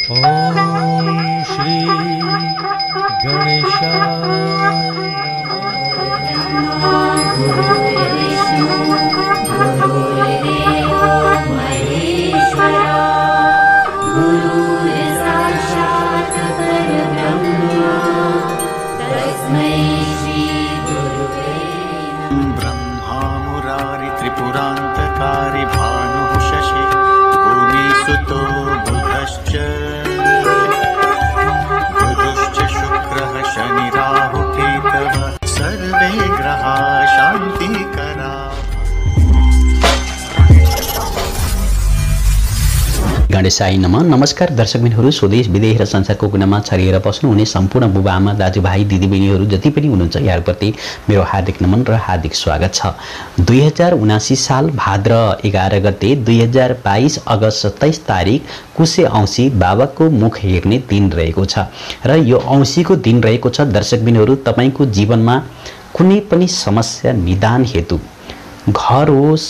ओम श्री गणेशाय ब्रह्मा मुरारी त्रिपुरान्तकारी भानुः शशि भूमिसुतो बुधश्च शुक्रः शनि राहु केतवः सर्वे ग्रहाः शान्तिकराः। गणेशाय नमः। नमस्कार दर्शकबिनहरू, स्वदेश विदेश र संसारको कुनामा छरिएर बस्नुहुने सम्पूर्ण बुबा आमा दाजुभाइ दिदीबहिनीहरू जति पनि हुनुहुन्छ यहाँप्रति मेरो हार्दिक नमन र हार्दिक स्वागत छ। 2079 साल भाद्र 11 गते 2022 अगस्त 27 तारिक कुशे औँसी बाबाको मुख हेर्ने दिन रहेको छ र यो औँसीको दिन रहेको छ। दर्शकबिनहरू, तपाईको जीवनमा कुनै पनि समस्या निदान हेतु, घर होस्,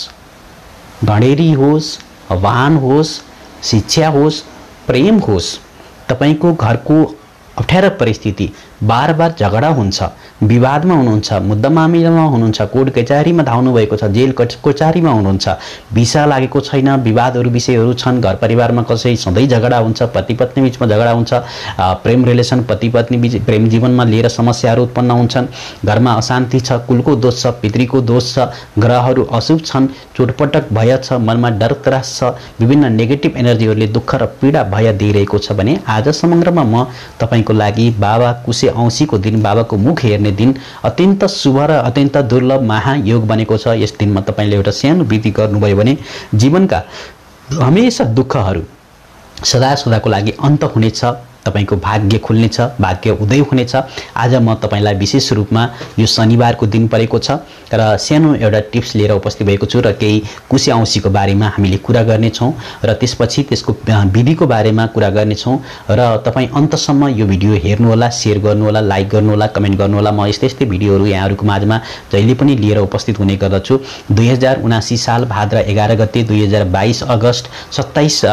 भणेरी होस्, वाहन होस्, शिक्षा होस्, प्रेम होस्, तपाईको घरको अप्ठ्यारो परिस्थिति, बार बार झगडा हुन्छ, विवादमा हुनुहुन्छ, मुद्दा मामिलामा हुनुहुन्छ, कोर्ट कचहरीमा धाउनु भएको छ, जेल कचहरीमा हुनुहुन्छ, भिसा लागेको छैन, विवादहरू विषयहरू छन्, घर परिवारमा कसै सधैँ झगडा हुन्छ, पति पत्नी बीचमा झगडा हुन्छ, प्रेम रिलेसन पति पत्नी बीच प्रेम जीवनमा लिएर समस्याहरू उत्पन्न हुन्छन्, घरमा अशान्ति छ, कुलको दोष छ, पितृको दोष छ, ग्रहहरू अशुभ छन्, चोटपटक भय छ, मनमा डर त्रास छ, विभिन्न नेगेटिभ एनर्जीहरूले दुःख र पीडा भय दिइरहेको छ भने आज समग्रमा म तपाईको लागि बाबा कुशे औँसीको दिन, बाबाको मुख हेर्ने दिन अत्यन्त शुभ र अत्यन्त दुर्लभ महायोग बनेको छ। यस दिनमा तपाईले एउटा सानो विधि गर्नुभयो भने जीवनका हमेशा दुःखहरू सदा सदाको लागि अन्त हुनेछ, तपाईको भाग्य खुल्नेछ, भाग्य उदय हुनेछ। आज म तपाईलाई विशेष रूपमा यो शनिबारको दिन परेको छ र सानो एउटा टिप्स लिएर उपस्थित भएको छु र केही कुशे औँसीको बारेमा हामीले कुरा गर्नेछौँ र त्यसपछि त्यसको विधिको बारेमा कुरा गर्नेछौँ र तपाईँ अन्तसम्म यो भिडियो हेर्नुहोला, सेयर गर्नुहोला, लाइक गर्नुहोला, कमेन्ट गर्नुहोला। म यस्तै यस्तै भिडियोहरू यहाँहरूको माझमा जहिले पनि लिएर उपस्थित हुने गर्दछु। 2079 साल भाद्र 11 गते 2022 अगस्त 27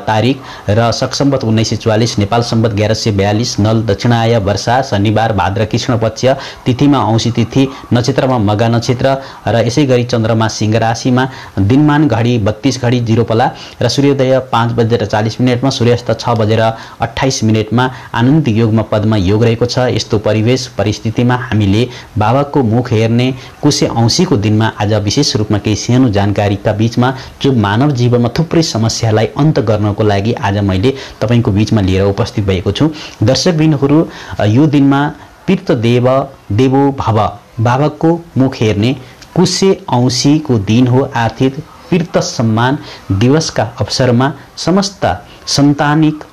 तारिक र शक सम्वत 1944 नेपाल सम्वत 1142 नल दक्षिणाय वर्षा शनिबार भाद्र कृष्ण पक्ष तिथिमा औँसी तिथि, नक्षत्रमा मघा नक्षत्र र यसै गरी चन्द्रमा सिंह राशिमा, दिनमान घडी 32 घडी 0 पला र सूर्योदय 5:40 सूर्यास्त 6:28 आनन्द योगमा पद्मा योग रहेको छ। यस्तो परिवेश परिस्थितिमा हामीले बाबाको मुख हेर्ने कुशे औँसीको दिनमा आज विशेष रूपमा केही सानो जानकारीका बीचमा जो मानव जीवनमा थुप्रै समस्यालाई अन्त गर्नको लागि आज मैले तपाईको बीचमा लिएर उपस्थित भएको छु। दर्शकबिनहरू, यो दिनमा पितृ देव देवो भव बाबाको मुख हेर्ने कुशे औँसीको दिन हो। आर्थिक पितृ सम्मान दिवसका अवसरमा समस्त सन्तानिक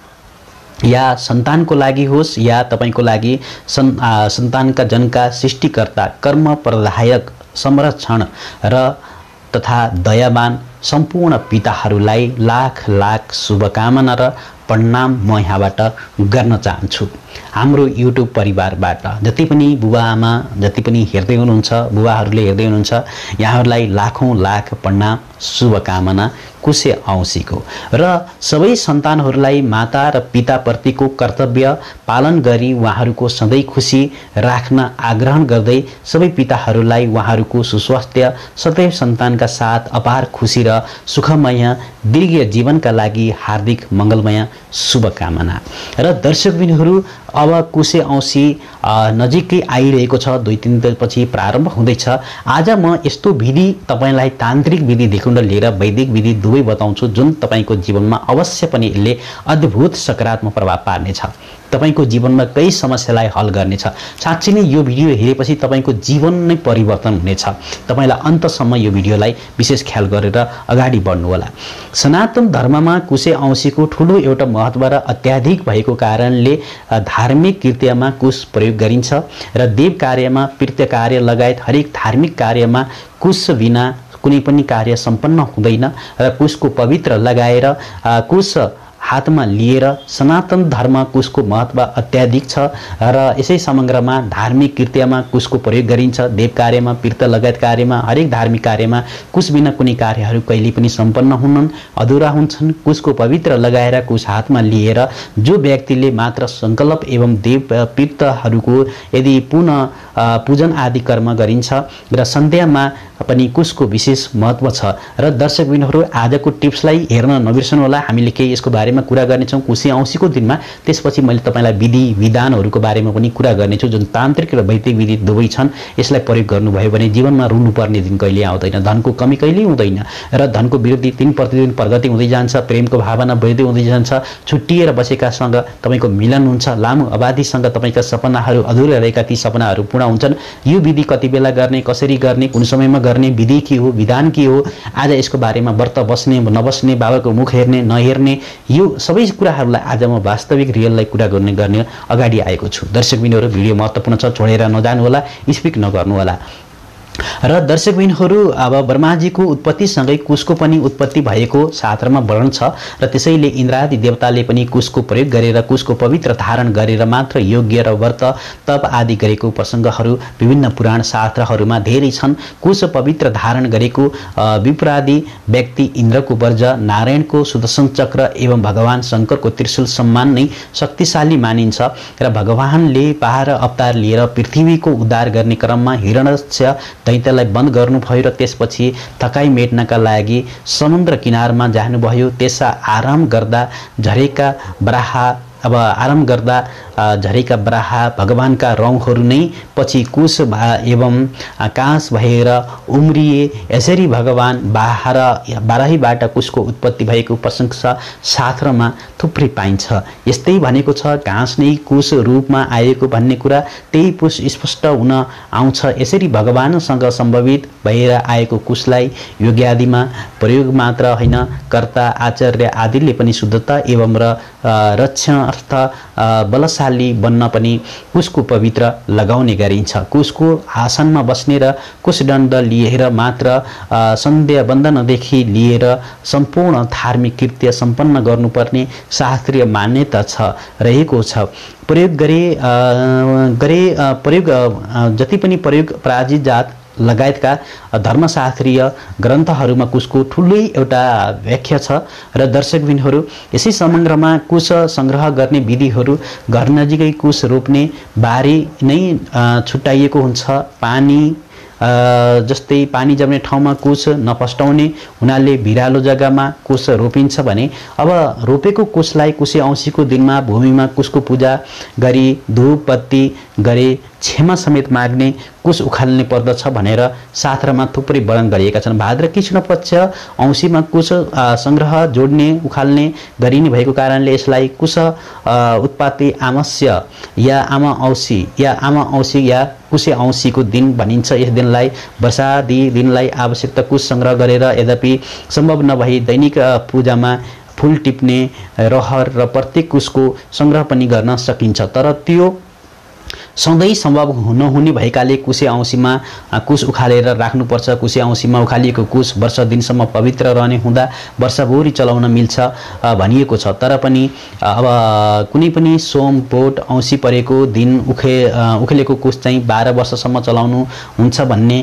या सन्तानको लागि होस् या तपाईको लागि सन्तानका जनका सृष्टिकर्ता कर्म प्रदायक संरक्षण र तथा दयावान सम्पूर्ण पिताहरूलाई लाख लाख शुभकामना र प्रणाम म यहाँबाट गर्न चाहन्छु। हाम्रो युट्युब परिवारबाट जति पनि बुबा आमा जति पनि हेर्दै हुनुहुन्छ, बुबाहरूले हेर्दै हुनुहुन्छ, यहाँहरूलाई लाखौं लाख प्रणाम शुभकामना कुशे औँसीको र सबै सन्तानहरूलाई माता र पिताप्रतिको कर्तव्य पालन गरी उहाँहरूको सधैँ खुसी राख्न आग्रह गर्दै सबै पिताहरूलाई उहाँहरूको सुस्वास्थ्य सदैव सन्तानका साथ अपार खुसी र सुखमय दीर्घ जीवनका लागि हार्दिक मङ्गलमय शुभकामना। र दर्शकबिनहरू, अब कुशे औँसी नजिकै आइरहेको छ, 2-3 दिनपछि प्रारम्भ हुँदैछ। आज म यस्तो विधि तपाईलाई तान्त्रिक विधि देखुन लिएर वैदिक विधि दुवै बताउँछु जुन तपाईको जीवनमा अवश्य पनि यसले अद्भुत सकारात्मक प्रभाव पार्नेछ, तपाईको जीवनमा कई समस्यालाई हल गर्नेछ। साँच्चै नै यो भिडियो हेरेपछि तपाईको जीवन नै परिवर्तन हुनेछ। तपाईलाई अन्तसम्म यो भिडियोलाई विशेष ख्याल गरेर अगाडि बढ्नु होला। सनातन धर्ममा कुशे औँसीको ठूलो एउटा महत्व र अत्याधिक भएको कारणले धार्मिक कृत्यमा कुश प्रयोग गरिन्छ र देव कार्यमा, पितृ कार्य लगायत हरेक धार्मिक कार्यमा कुश बिना कुनै पनि कार्य सम्पन्न हुँदैन र कुशको पवित्र लगाएर कुश हातमा लिएर सनातन धर्म कुशको महत्त्व अत्याधिक छ र यसै समग्रमा धार्मिक कृत्यमा कुशको प्रयोग गरिन्छ। देव कार्यमा, पितृ लगायत कार्यमा, हरेक धार्मिक कार्यमा कुश बिना कुनै कार्यहरू कहिले पनि सम्पन्न हुनन्, अधुरा हुन्छन्। कुशको पवित्र लगाएर कुश हातमा लिएर जो व्यक्तिले मात्र सङ्कल्प एवं देव पितृहरूको यदि पुनः पूजन आदि कर्म गरिन्छ र सन्ध्यामा पनि कुशको विशेष महत्त्व छ। र दर्शकबिनहरू आजको टिप्सलाई हेर्न नबिर्सनुहोला। हामीले केही यसको बारेमा कुरा गर्नेछौँ कुशे औँसीको दिनमा। त्यसपछि मैले तपाईँलाई विधि विधानहरूको बारेमा पनि कुरा गर्नेछु जुन तान्त्रिक र वैदिक विधि दुवै छन्। यसलाई प्रयोग गर्नुभयो भने जीवनमा रुनुपर्ने दिन कहिले आउँदैन, धनको कमी कहिल्यै हुँदैन र धनको वृद्धि दिन प्रतिदिन प्रगति हुँदै जान्छ। प्रेमको भावना वृद्धि हुँदै जान्छ। छुट्टिएर बसेकासँग तपाईँको मिलन हुन्छ। लामो अवधिसँग तपाईँका सपनाहरू अधुरा रहेका ती सपनाहरू पूर्ण हुन्छन्। यो विधि कति बेला गर्ने, कसरी गर्ने, कुन समयमा गर्ने, विधि के हो, विधान के हो, आज यसको बारेमा व्रत बस्ने नबस्ने, बाबाको मुख हेर्ने नहेर्ने, यो सबै कुराहरूलाई आज म वास्तविक रियललाई कुरा गर्ने अगाडि आएको छु। दर्शकबिनहरू भिडियो महत्त्वपूर्ण छ, छोडेर नजानुहोला, स्किप नगर्नुहोला। र दर्शकबिनहरू अब ब्रह्माजीको उत्पत्तिसँगै कुशको पनि उत्पत्ति भएको शास्त्रमा वर्णन छ र त्यसैले इन्द्रादि देवताले पनि कुशको प्रयोग गरेर कुशको पवित्र धारण गरेर मात्र यज्ञ र व्रत तप आदि गरेको प्रसङ्गहरू विभिन्न पुराण शास्त्रहरूमा धेरै छन्। कुश पवित्र धारण गरेको विप्रादि व्यक्ति इन्द्रको वज्र, नारायणको सुदर्शन चक्र एवं भगवान शङ्करको त्रिशूल सम्मान नै शक्तिशाली मानिन्छ र भगवानले 12 अवतार लिएर पृथ्वीको उद्धार गर्ने क्रममा हिरण्यकश्यप दैत्यलाई बन्द गर्नुभयो र त्यसपछि थकाइ मेट्नका लागि समुद्र किनारमा जानुभयो। त्यसमा आराम गर्दा झरेका बराहा भगवानका रौँहरू नै पछि कुश एवं काँस भएर उम्रिए। यसरी भगवान बाराहीबाट कुशको उत्पत्ति भएको प्रशंसा शास्त्रमा थुप्रै पाइन्छ। यस्तै भनेको छ घाँस नै कुश रूपमा आएको भन्ने कुरा त्यही पुष स्पष्ट हुन आउँछ। यसरी भगवानसँग सम्बन्धित भएर आएको कुशलाई योग्यादिमा प्रयोग मात्र होइन, कर्ता आचार्य आदिले पनि शुद्धता एवं रक्षणार्थ बलशाली बन्न पनि कुशको पवित्र लगाउने गरिन्छ। कुशको आसनमा बस्ने र कुशदण्ड लिएर मात्र सन्ध्या वन्दनदेखि लिएर सम्पूर्ण धार्मिक कृत्य सम्पन्न गर्नुपर्ने शास्त्रीय मान्यता रहेको छ। जति पनि प्रयोग पराजित जात लगायतका धर्मशास्त्रीय ग्रन्थहरूमा कुशको ठुलै एउटा व्याख्या छ र दर्शकबिनहरू यसै समग्रमा कुश सङ्ग्रह गर्ने विधिहरू घर नजिकै कुश रोप्ने बारी नै छुट्याइएको हुन्छ। जस्तै पानी जम्ने ठाउँमा कुश नपस्टाउने हुनाले भिरालो जग्गामा कुश रोपिन्छ भने अब रोपेको कुशलाई कुशे औँसीको दिनमा भूमिमा कुशको पूजा गरी धूप बत्ती गरे क्षमा समेत माग्ने, कुश उखाल्ने पर्दछ भनेर शास्त्रमा थुप्रै वर्णन गरिएका छन्। भाद्र कृष्ण पक्ष औँसीमा कुश सङ्ग्रह जोड्ने उखाल्ने गरिने भएको कारणले यसलाई कुश उत्पत्ति आमस्य या आमा औँसी या कुशे औँसीको दिन भनिन्छ। यस दिनलाई वर्षादि दिनलाई आवश्यकता कुश सङ्ग्रह गरेर यद्यपि सम्भव नभई दैनिक पूजामा फुल टिप्ने रहर र प्रत्येक कुशको सङ्ग्रह पनि गर्न सकिन्छ। तर त्यो सधैँ सम्भव नहुने भएकाले कुशे औँसीमा कुश उखालेर राख्नुपर्छ। कुशे औँसीमा उखालिएको कुश वर्ष दिनसम्म पवित्र रहने हुँदा वर्षभरि चलाउन मिल्छ भनिएको छ। तर पनि अब कुनै पनि सोम बोट औँसी परेको दिन उखेलेको कुश चाहिँ 12 वर्षसम्म चलाउनु हुन्छ भन्ने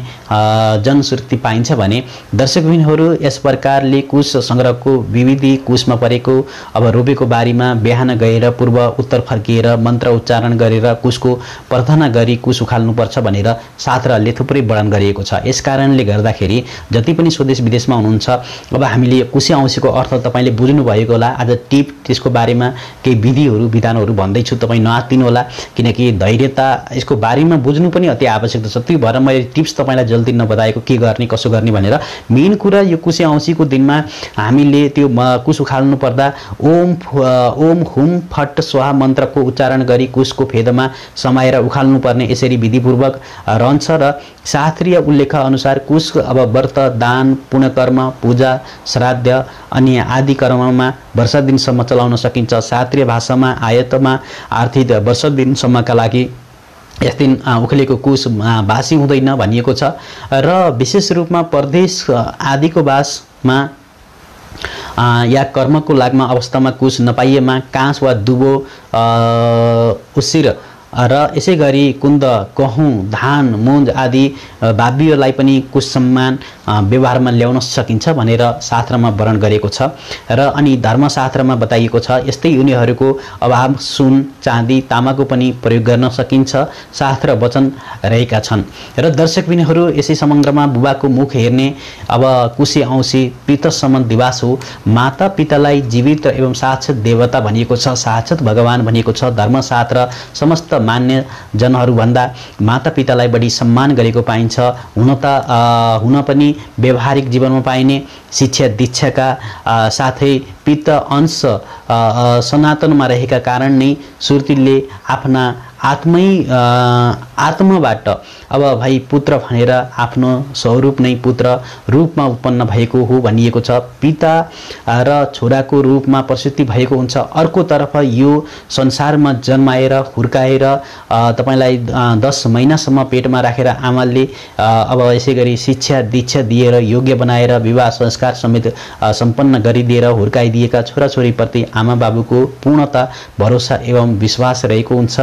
जनश्रुति पाइन्छ भने दर्शकबिनहरू यस प्रकारले कुश सङ्ग्रहको विविधि कुशमा परेको अब रोपेको बारीमा बिहान गएर पूर्व उत्तर फर्किएर मन्त्र उच्चारण गरेर कुशको प्रार्थना गरी कुश उखाल्नुपर्छ भनेर शास्त्रले थुप्रै वर्णन गरिएको छ। यस कारणले गर्दाखेरि जति पनि स्वदेश विदेशमा हुनुहुन्छ अब हामीले कुशे औँसीको अर्थ तपाईँले बुझ्नु भएको होला। आज टिप त्यसको बारेमा केही विधिहरू विधानहरू भन्दैछु, तपाईँ नआत्तिनु होला किनकि धैर्यता यसको बारेमा बुझ्नु पनि अति आवश्यक छ। त्यही भएर मैले टिप्स तपाईँलाई जल्दी नबताएको के गर्ने कसो गर्ने भनेर। मेन कुरा यो कुशे औँसीको दिनमा हामीले त्यो कुश उखाल्नु पर्दा ओम हुम फट स्वाहा मन्त्रको उच्चारण गरी कुशको फेदमा समाएर उखाल्नुपर्ने यसरी विधिपूर्वक रहन्छ र शास्त्रीय उल्लेख अनुसार कुश अब व्रत दान पुण्यकर्म पूजा श्राद्ध अनि आदि कर्ममा वर्ष दिनसम्म चलाउन सकिन्छ। शास्त्रीय भाषामा आयतमा आर्थिक वर्ष दिनसम्मका लागि यस दिन उखेलेको कुश बासी हुँदैन भनिएको छ र विशेष रूपमा परदेश आदिको बासमा या कर्मको लाग्मा अवस्थामा कुश नपाइएमा काँस वा दुबो उसिर र यसै गरी कुन्द गहुँ धान मुन्ज आदि भाव्यलाई पनि कुश सम्मान व्यवहारमा ल्याउन सकिन्छ भनेर शास्त्रमा वर्णन गरेको छ। र अनि धर्मशास्त्रमा बताइएको छ यस्तै उनीहरूको अभाव सुन चाँदी तामाको पनि प्रयोग गर्न सकिन्छ शास्त्र वचन रहेका छन्। र दर्शकबिनहरू यसै समग्रमा बुबाको मुख हेर्ने अब कुशे औँसी पितसम्म दिवास हो। माता पितालाई जीवित एवं साक्षात देवता भनिएको छ, साक्षात भगवान भनिएको छ। धर्मशास्त्र समस्त मान्य जनहरूभन्दा माता पितालाई बढी सम्मान गरेको पाइन्छ। हुन पनि व्यवहारिक जीवनमा पाइने शिक्षा दीक्षाका साथै पित्त अंश सनातनमा रहेका कारण नै सुर्तीले आफ्ना आत्माबाट अब भाइ पुत्र भनेर आफ्नो स्वरूप नै पुत्र रूपमा उत्पन्न भएको हो भनिएको छ। पिता र छोराको रूपमा प्रस्तुति भएको हुन्छ। अर्कोतर्फ यो संसारमा जन्माएर हुर्काएर तपाईलाई 10 महिनासम्म पेटमा राखेर आमाले अब यसै गरी शिक्षा दीक्षा दिएर योग्य बनाएर विवाह संस्कार समेत सम्पन्न गरिदिएर हुर्काइदिएका छोराछोरीप्रति आमा बाबुको पूर्णता भरोसा एवं विश्वास रहेको हुन्छ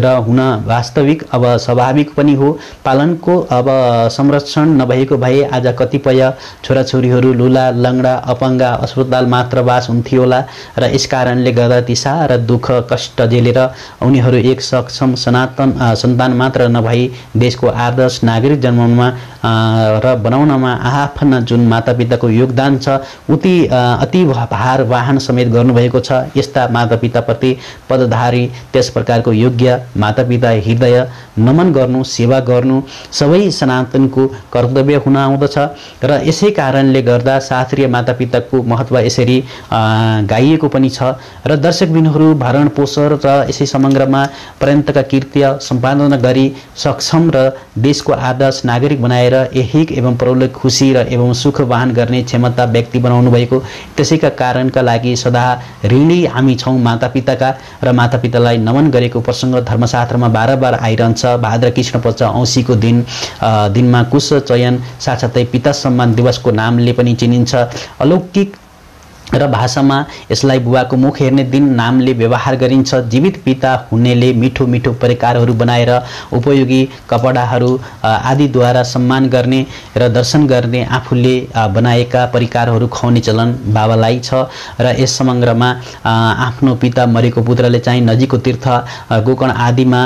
र हुन वास्तविक अब स्वाभाविक पनि हो। पालनको अब संरक्षण नभएको भए आज कतिपय छोराछोरीहरू लुला लङ्गडा अपाङ्गा अस्पताल मात्र बास हुन्थ्यो होला र यस कारणले गर्दा ती सारा दुःख कष्ट झेलेर उनीहरू एक सक्षम सन्तान मात्र नभई देशको आदर्श नागरिक जन्माउनमा र बनाउनमा आफ्ना जुन मातापिताको योगदान छ अति भार वाहन समेत गर्नुभएको छ। यस्ता मातापिताप्रति पदधारी त्यस प्रकारको योग्य मातापिता हृदय नमन गर्नु सेवा गर्नु सबै सनातनको कर्तव्य हुन आउँदछ र यसै कारणले गर्दा शास्त्रीय मातापिताको महत्त्व यसरी गाइएको पनि छ। र दर्शकबिनहरू भरण पोषण र यसै समग्रमा पर्यन्तका कृत्य सम्पादन गरी सक्षम र देशको आदर्श नागरिक बनाएर ऐहिक एवं परलौकिक खुशी र एवं सुख वाहन गर्ने क्षमता व्यक्ति बनाउनु भएको त्यसैका कारणका लागि सदा ऋणी हामी छौँ मातापिताका र मातापितालाई नमन गरेको प्रसङ्ग धर्मशास्त्रमा बारबार आइरहन्छ। भाद्र कृष्ण पक्ष औँसीको दिनमा कुश चयन साथसाथै पिता सम्मान दिवसको नामले पनि चिनिन्छ। अलौकिक र भाषामा यसलाई बुवाको मुख हेर्ने दिन नामले व्यवहार गरिन्छ। जीवित पिता हुनेले मिठो मिठो परिकारहरू बनाएर उपयोगी कपडाहरू आदिद्वारा सम्मान गर्ने र दर्शन गर्ने आफूले बनाएका परिकारहरू खुवाउने चलन बाबालाई छ। र यस समग्रमा आफ्नो पिता मरेको पुत्रले चाहिँ नजिकको तीर्थ गोकर्ण आदिमा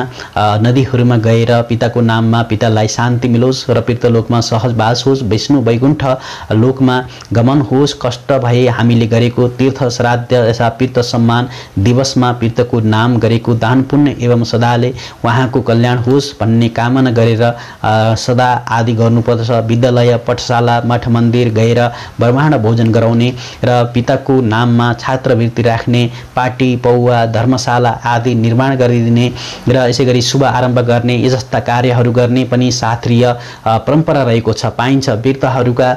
नदीहरूमा गएर पिताको नाममा पितालाई शान्ति मिलोस् र पितृलोकमा सहज बास होस्, विष्णु वैकुण्ठ लोकमा गमन होस्। कष्ट भए हामीले गरेको तीर्थ श्राद्ध यसा पितृ सम्मान दिवसमा पितृको नाम गरेको दान पुण्य एवं सदाले उहाँको कल्याण होस् भन्ने कामना गरेर सदा आदि गर्नुपर्दछ। विद्यालय पाठशाला मठ मन्दिर गएर ब्रह्माण्ड भोजन गराउने र पिताको नाममा छात्रवृत्ति राख्ने पार्टी पौवा धर्मशाला आदि निर्माण गरिदिने र यसै गरी शुभ आरम्भ गर्ने यी जस्ता कार्यहरू गर्ने पनि शास्त्रीय परम्परा रहेको छ पाइन्छ। वीरताहरूका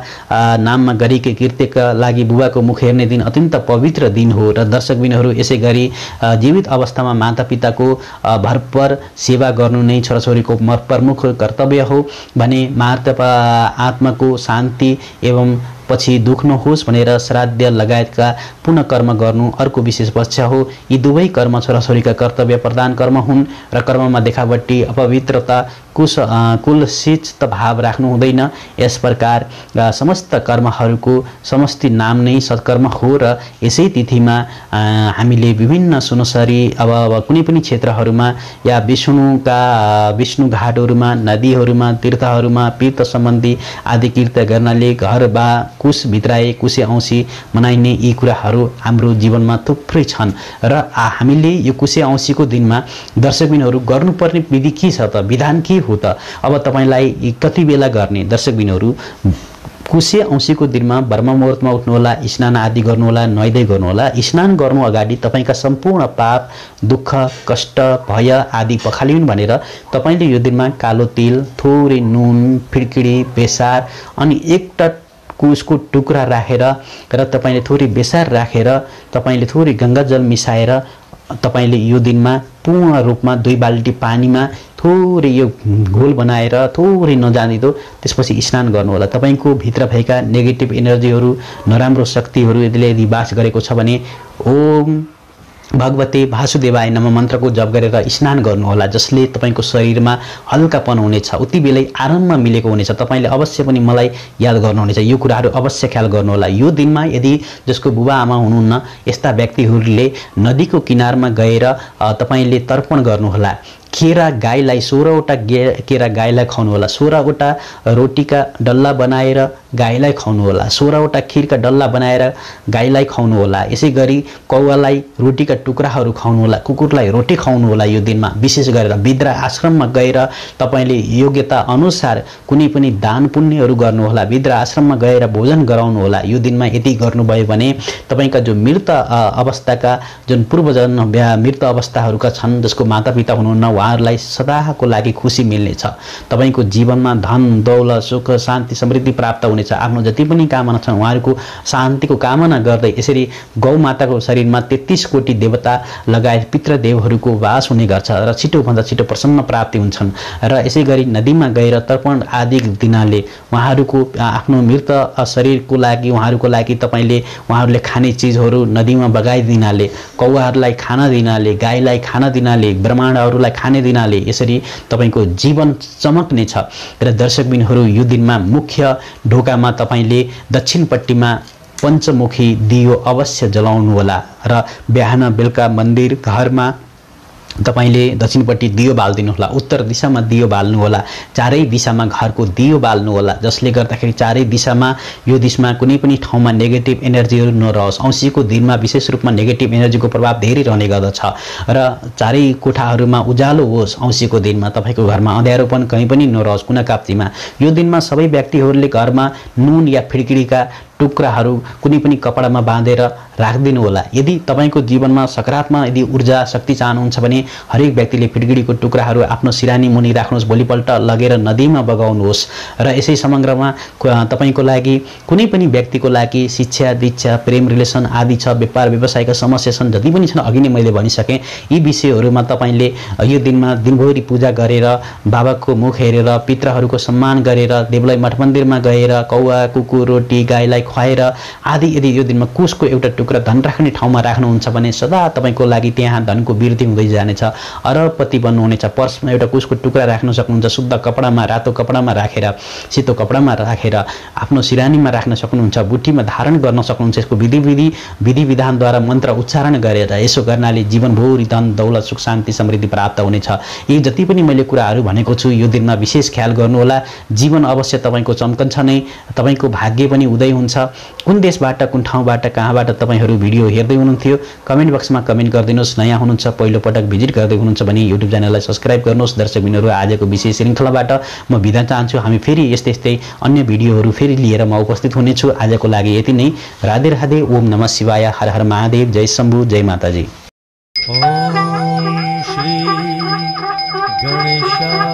नाममा गरेका कृत्यका लागि बुबाको मुख हेर्ने दिन अत्यन्त पवित्र दिन हो र दर्शकबिनहरू यसै गरी जीवित अवस्थामा मातापिताको भरपर सेवा गर्नु नै छोराछोरीको प्रमुख कर्तव्य हो भने आत्माको शान्ति एवं पछि दुख नहोस् भनेर श्राद्ध लगायतका पुनः कर्म गर्नु अर्को विशेष पक्ष हो। यी दुवै कर्म छोराछोरीका कर्तव्य प्रदान कर्म हुन् र कर्ममा देखावटी अपवित्रता कुलसित भाव राख्नु हुँदैन। यस प्रकार समस्त कर्महरूको समष्टि नाम नै सत्कर्म हो र यसै तिथिमा हामीले विभिन्न सुनसरी अब कुनै पनि क्षेत्रहरूमा या विष्णु घाटहरूमा नदीहरूमा तीर्थहरूमा तीर्थ सम्बन्धी आदि कृत्य गर्नाले घर बा कुश भित्राए कुशे औँसी मनाइने यी कुराहरू हाम्रो जीवनमा थुप्रै छन् र हामीले यो कुशे औँसीको दिनमा दर्शकबिनहरू गर्नुपर्ने विधि के छ त विधान के हो त अब तपाईलाई कति बेला गर्ने दर्शकबिनहरू कुशे औँसीको दिनमा ब्रह्म मुहुर्तमा उठ्नुहोला स्नान आदि गर्नुहोला नुहाइदै गर्नुहोला। स्नान गर्नु अगाडि तपाईँका सम्पूर्ण पाप दुःख कष्ट भय आदि पखालिउन् भनेर तपाईँले यो दिनमा कालो तिल थोरै नुन फिर्किडी बेसार अनि एक कुशको टुक्रा राखेर र तपाईँले थोरै बेसार राखेर तपाईँले थोरै गङ्गाजल मिसाएर तपाईले यो दिनमा पूर्ण रूपमा 2 बाल्टी पानीमा थोरै यो घोल बनाएर थोरै नजानिदो त्यसपछि स्नान गर्नुहोला। तपाईको भित्र भएका नेगेटिभ एनर्जीहरू, नराम्रो शक्तिहरू यदि वास गरेको छ भने ओम भगवते वासुदेवाय नमः मन्त्रको जप गरेर स्नान गर्नुहोला, जसले तपाईको शरीरमा हल्कापन हुनेछ, उति बेलै आराममा मिलेको हुनेछ। तपाईले अवश्य पनि मलाई याद गर्नुहुनेछ, यो कुराहरू अवश्य ख्याल गर्नुहोला। यो दिनमा यदि जसको बुबा आमा हुनुहुन्न यस्ता व्यक्तिहरूले नदीको किनारमा गएर तपाईले तर्पण गर्नुहोला। केरा गाईलाई 16वटा केरा गाईलाई खुवाउनुहोला, 16वटा रोटीका डल्ला बनाएर गाईलाई खुवाउनुहोला, 16वटा खिरका डल्ला बनाएर गाईलाई खुवाउनुहोला। यसै गरी कौवालाई रोटीका टुक्राहरू खुवाउनुहोला, कुकुरलाई रोटी खुवाउनुहोला। यो दिनमा विशेष गरेर वृद्ध आश्रममा गएर तपाईले योग्यता अनुसार कुनै पनि दान पुण्यहरू गर्नुहोला, वृद्ध आश्रममा गएर भोजन गराउनुहोला। यो दिनमा यति गर्नुभयो भने तपाईका जो मृत अवस्थाका जुन पूर्वजन्म मृत अवस्थाहरूका छन्, जसको मातापिता हुनुहुन्न, उहाँहरूलाई सदाको लागि खुसी मिल्नेछ। तपाईको जीवनमा धन दौलत सुख शान्ति समृद्धि प्राप्त हुनेछ। आफ्नो जति पनि कामना छन् उहाँहरूको शान्तिको कामना गर्दै यसरी गौमाताको शरीरमा 33 कोटी देवता लगायत पितृदेवहरूको वास हुने गर्छ र छिटोभन्दा छिटो प्रसन्न प्राप्ति हुन्छन्। र यसै गरी नदीमा गएर तर्पण आदि दिनाले उहाँहरूको आफ्नो मृत शरीरको लागि उहाँहरूको लागि तपाईले उहाँहरूले खाने चिजहरू नदीमा बगाइदिनाले, कौवाहरूलाई खाना दिनाले, गाईलाई खाना दिनाले, ब्रह्माण्डहरूलाई खाने दिनाले यसरी तपाईको जीवन चमक्नेछ। र दर्शकबिनहरू यो दिनमा मुख्य ढोकामा तपाईले दक्षिणपट्टिमा पञ्चमुखी दियो अवश्य जलाउनु होला र बिहान बेलुका मन्दिर घरमा तपाईले दक्षिणपट्टि दियो बाल्दिनु होला, उत्तर दिशामा दियो बाल्नु होला, चारै दिशामा घरको दियो बाल्नु होला, जसले गर्दाखेरि चारै दिशामा यो दिशमा कुनै पनि ठाउँमा नेगेटिभ एनर्जीहरू नरहोस्। औँसीको दिनमा विशेष रूपमा नेगेटिभ एनर्जीको प्रभाव धेरै रहने गर्दछ र चारै कोठाहरूमा उज्यालो होस्। औँसीको दिनमा तपाईको घरमा अँध्यारोपन कहीँ पनि नरहोस् कुनाकाप्तीमा। यो दिनमा सबै व्यक्तिहरूले घरमा नुन या फिडकिडीका टुक्राहरू कुनै पनि कपडामा बाँधेर राखिदिनु होला। यदि तपाईको जीवनमा सकारात्मक यदि ऊर्जा शक्ति चाहनुहुन्छ भने हरेक व्यक्तिले फिडकिडीको टुक्राहरू आफ्नो सिरानी मुनि राख्नुहोस्, भोलिपल्ट लगेर नदीमा बगाउनुहोस्। र यसै समग्रमा तपाईको लागि कुनै पनि व्यक्तिको लागि शिक्षा दीक्षा प्रेम रिलेसन आदि छ, व्यापार व्यवसायका समस्या छन्, जति पनि छन् अघि नै मैले भनिसकेँ। यी विषयहरूमा तपाईले यो दिनमा दिनभरि पूजा गरेर बाबाको मुख हेरेर पितृहरूको सम्मान गरेर देवलाई मठ मन्दिरमा गएर कौवा कुकुर रोटी गाईलाई खुवाएर आदि यदि यो दिनमा कुशको एउटा टुक्रा धन राख्ने ठाउँमा राख्नुहुन्छ भने सदा तपाईको लागि त्यहाँ धनको वृद्धि हुँदै जानेछ, अरबपति बन्नुहुनेछ। पर्समा एउटा कुशको टुक्रा राख्न सक्नुहुन्छ, शुद्ध कपडामा रातो कपडामा राखेर सेतो कपडामा राखेर आफ्नो सिरानीमा राख्न सक्नुहुन्छ, बुट्टीमा धारण गर्न सक्नुहुन्छ। यसको विधि विधानद्वारा मन्त्र उच्चारण गरेर यसो गर्नाले जीवनभरि धन दौलत सुख शान्ति समृद्धि प्राप्त हुनेछ। यी जति पनि मैले कुराहरू भनेको छु यो दिनमा विशेष ख्याल गर्नुहोला। जीवन अवश्य तपाईको चम्कन्छ नै, तपाईको भाग्य पनि उदय हुन्छ। कुन देशबाट कुन ठाउँबाट कहाँबाट तपाईहरू भिडियो हेर्दै हुनुहुन्थ्यो कमेन्ट बक्समा कमेन्ट गरिदिनुहोस्। नयाँ हुनुहुन्छ पहिलो पटक भिजिट गर्दै हुनुहुन्छ भने युट्युब च्यानललाई सब्स्क्राइब गर्नुहोस्। दर्शकबिनहरू आजको विशेष श्रृङ्खलाबाट म बिदा चाहन्छु। हामी फेरि यस्तै अन्य भिडियोहरू फेरि लिएर म उपस्थित हुनेछु। आजको लागि यति नै। राधे राधे, ओम नमः शिवाय, हर हर महादेव, जय शम्भु, जय माताजी। ओम श्री गणेशाय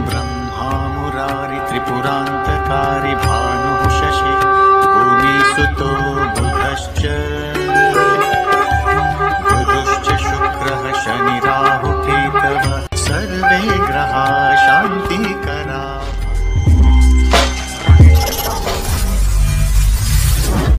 ब्रह्मा मुरारी त्रिपुरान्तकारी